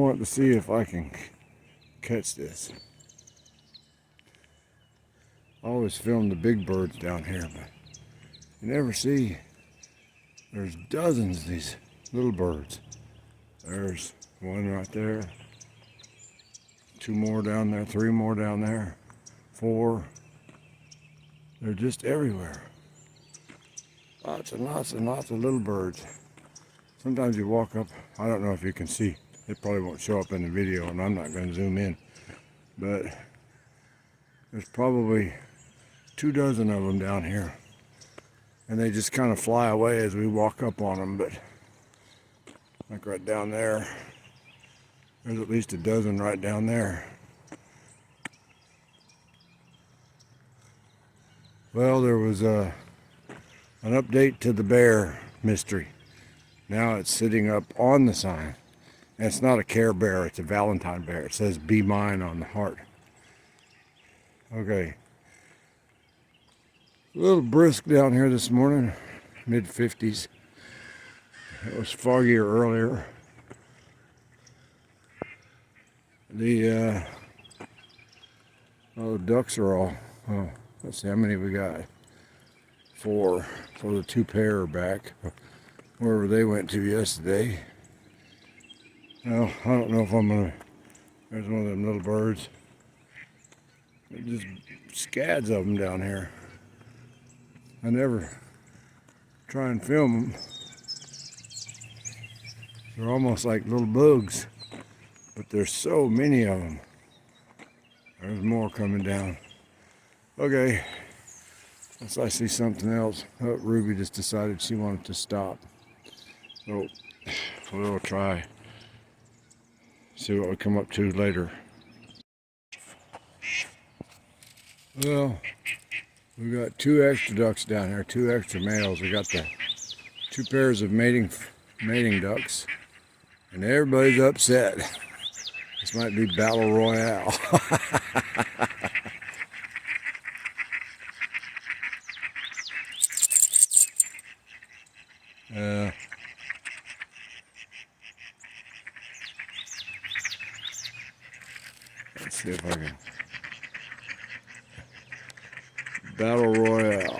want to see if I can catch this. I always film the big birds down here, but you never see. There's dozens of these little birds. There's one right there. 2 more down there, 3 more down there, 4. They're just everywhere. Lots and lots and lots of little birds. Sometimes you walk up, I don't know if you can see. It probably won't show up in the video, and I'm not going to zoom in. But there's probably 2 dozen of them down here. And they just kind of fly away as we walk up on them. But like right down there, there's at least 1 dozen right down there. Well, there was an update to the bear mystery. Now it's sitting up on the sign. And it's not a Care Bear, it's a Valentine bear. It says "Be Mine" on the heart. Okay. A little brisk down here this morning, mid-50s. It was foggier earlier. The ducks are all, well, let's see how many we got. 4. So the 2 pair are back, wherever they went to yesterday. Well, I don't know if I'm gonna, there's one of them little birds. There's just scads of them down here. I never try and film them. They're almost like little bugs, but there's so many of them. There's more coming down. Okay, unless I see something else. Oh, Ruby just decided she wanted to stop. So we'll try. See what we come up to later. Well, we got 2 extra ducks down here, 2 extra males. We got the 2 pairs of mating ducks, and everybody's upset. This might be battle royale. Let's see if I can. Battle royale.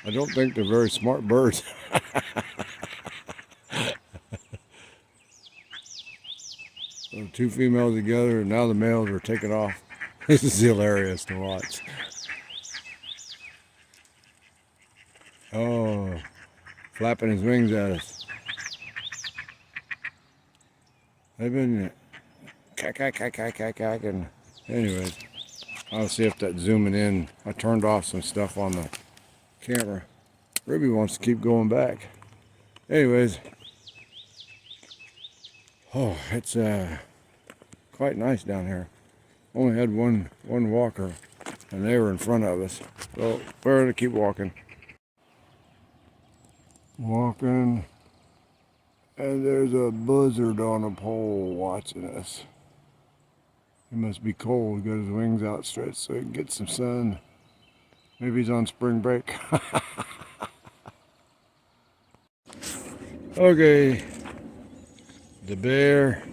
I don't think they're very smart birds. So 2 females together, and now the males are taking off. This is hilarious to watch. Oh, flapping his wings at us. They've been and anyways, I'll see if that's zooming in. I turned off some stuff on the camera. Ruby wants to keep going back. Anyways, oh, it's quite nice down here. Only had one walker, and they were in front of us. So we're gonna keep walking. Walking, and there's a buzzard on a pole watching us. He must be cold. He's got his wings outstretched so he can get some sun. Maybe he's on spring break. Okay, the bear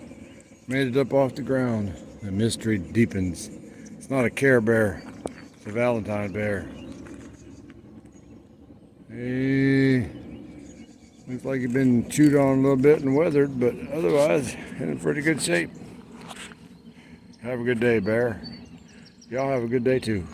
made it up off the ground. The mystery deepens. It's not a Care Bear, it's a Valentine bear. Hey, looks like he's been chewed on a little bit and weathered, but otherwise in pretty good shape. Have a good day, bear. Y'all have a good day too.